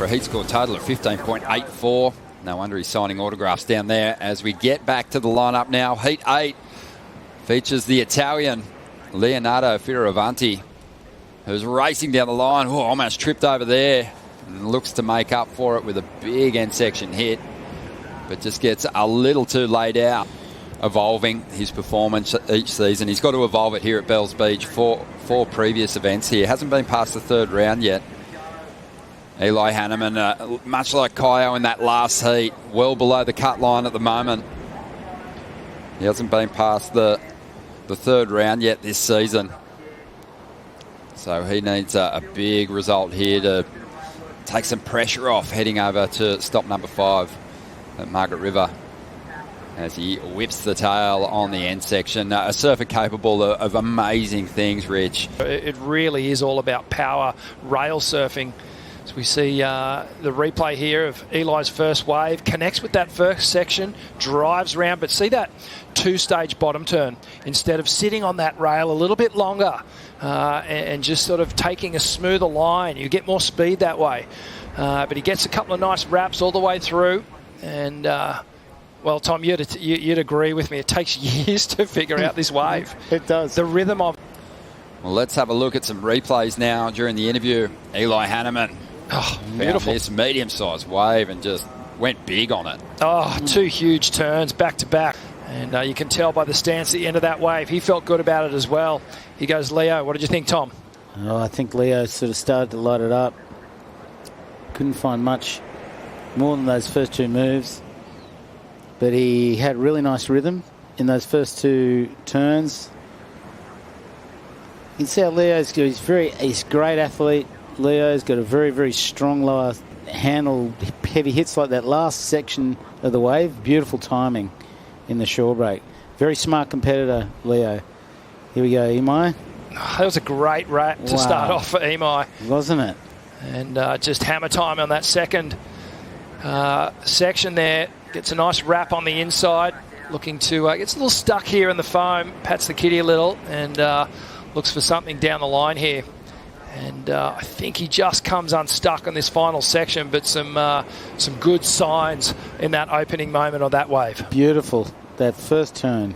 for a heat score total of 15.84. No wonder he's signing autographs down there. As we get back to the lineup now, Heat 8 features the Italian Leonardo Fioravanti, who's racing down the line. Oh, almost tripped over there. And looks to make up for it with a big end section hit, but just gets a little too laid out. Evolving his performance each season. He's got to evolve it here at Bells Beach. Four previous events here. Hasn't been past the third round yet. Eli Hanneman, much like Kayo in that last heat, well below the cut line at the moment. He hasn't been past the third round yet this season. So he needs a big result here to take some pressure off heading over to stop number 5 at Margaret River, as he whips the tail on the end section. A surfer capable of amazing things, Rich. It really is all about power, rail surfing. So we see the replay here of Eli's first wave, connects with that first section, drives round, but see that two-stage bottom turn. Instead of sitting on that rail a little bit longer and just sort of taking a smoother line, you get more speed that way. But he gets a couple of nice wraps all the way through, and well, Tom, you'd agree with me. It takes years to figure out this wave. It does. The rhythm of... Well, let's have a look at some replays now during the interview. Eli Hanneman. Oh, beautiful. This medium-sized wave and just went big on it. Oh, 2 huge turns back to back. And you can tell by the stance at the end of that wave, he felt good about it as well. He goes, Leo. What did you think, Tom? Oh, I think Leo sort of started to light it up. Couldn't find much more than those first 2 moves. But he had really nice rhythm in those first 2 turns. You can see how Leo's good. He's a great athlete. Leo's got a very, very strong lower handle, heavy hits like that last section of the wave. Beautiful timing in the shore break. Very smart competitor, Leo. Here we go, Imai. Oh, that was a great wrap to start off for Imai. Wasn't it? And just hammer time on that second section there. Gets a nice wrap on the inside. Looking to, gets a little stuck here in the foam. Pats the kitty a little and looks for something down the line here. And I think he just comes unstuck on this final section, but some good signs in that opening moment of that wave. Beautiful. That first turn.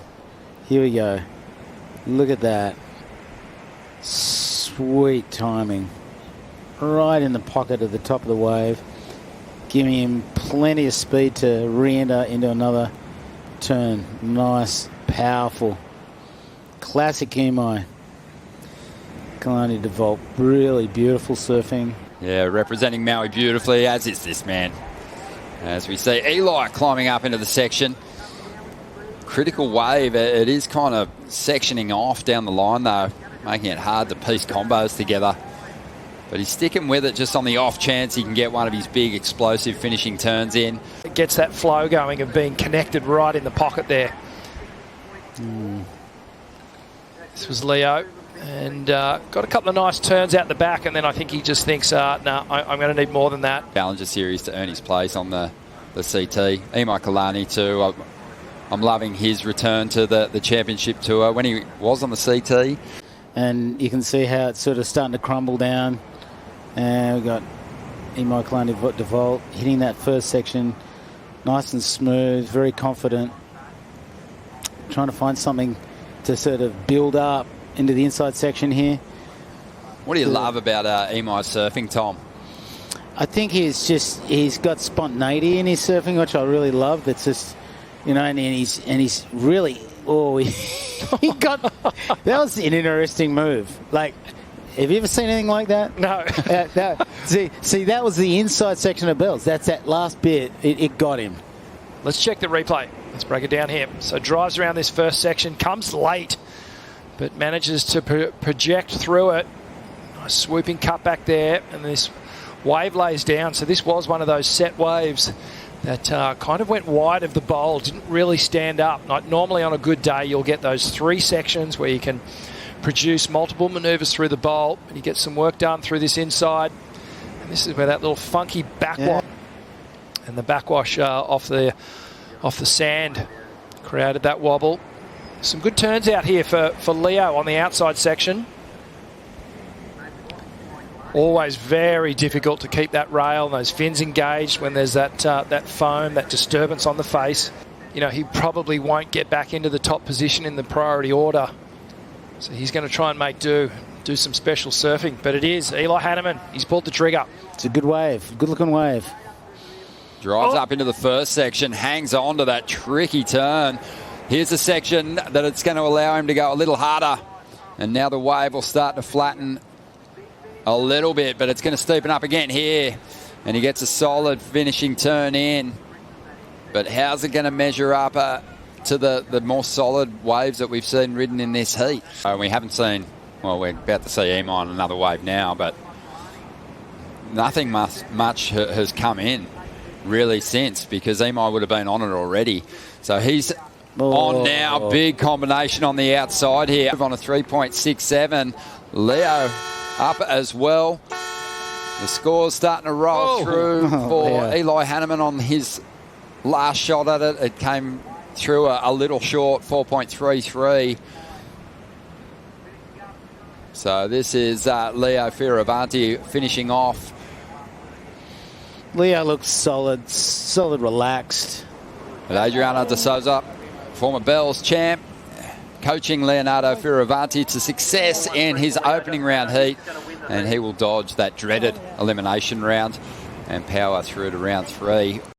Here we go. Look at that. Sweet timing. Right in the pocket at the top of the wave. Giving him plenty of speed to re-enter into another turn. Nice, powerful. Classic Imai. Imaikalani deVault, really beautiful surfing. Yeah, representing Maui beautifully, as is this man. As we see Eli climbing up into the section. Critical wave. It is kind of sectioning off down the line, though, making it hard to piece combos together. But he's sticking with it just on the off chance he can get one of his big explosive finishing turns in. It gets that flow going of being connected right in the pocket there. This was Leo. And got a couple of nice turns out the back, and then I think he just thinks, no, I'm going to need more than that. Challenger Series to earn his place on the CT. Imaikalani too. I'm loving his return to the championship tour when he was on the CT. And you can see how it's sort of starting to crumble down. And we've got Imaikalani deVault hitting that first section nice and smooth, very confident. Trying to find something to sort of build up into the inside section here. What do you love about Imai's surfing, Tom? I think he's got spontaneity in his surfing, which I really love. That's just, you know, and he's really, he got, that was an interesting move. Like, have you ever seen anything like that? No. See, that was the inside section of Bells. That's that last bit. It got him. Let's check the replay. Let's break it down here. So drives around this first section, comes late, but manages to project through it. Nice swooping cut back there, and this wave lays down. So this was one of those set waves that kind of went wide of the bowl, didn't really stand up. Like normally on a good day, you'll get those 3 sections where you can produce multiple maneuvers through the bowl, and you get some work done through this inside. And this is where that little funky backwash and the backwash off the sand created that wobble. Some good turns out here for Leo on the outside section. Always very difficult to keep that rail and those fins engaged when there's that foam, that disturbance on the face. You know, he probably won't get back into the top position in the priority order. So he's going to try and make do some special surfing. But it is Eli Hanneman. He's pulled the trigger. It's a good wave, good looking wave. Drives up into the first section, hangs on to that tricky turn. Here's a section that it's going to allow him to go a little harder. And now the wave will start to flatten a little bit, but it's going to steepen up again here. And he gets a solid finishing turn in. But how's it going to measure up to the more solid waves that we've seen ridden in this heat? We haven't seen, well, we're about to see Imai on another wave now, but nothing much has come in really since, because Imai would have been on it already. So he's on now. Big combination on the outside here. On a 3.67. Leo up as well. The score's starting to roll through for Eli Hanneman on his last shot at it. It came through a little short, 4.33. So this is Leo Fioravanti finishing off. Leo looks solid, relaxed. But Adriano de Souza, former Bells champ, coaching Leonardo Fioravanti to success in his opening round heat, and he will dodge that dreaded elimination round and power through to round 3.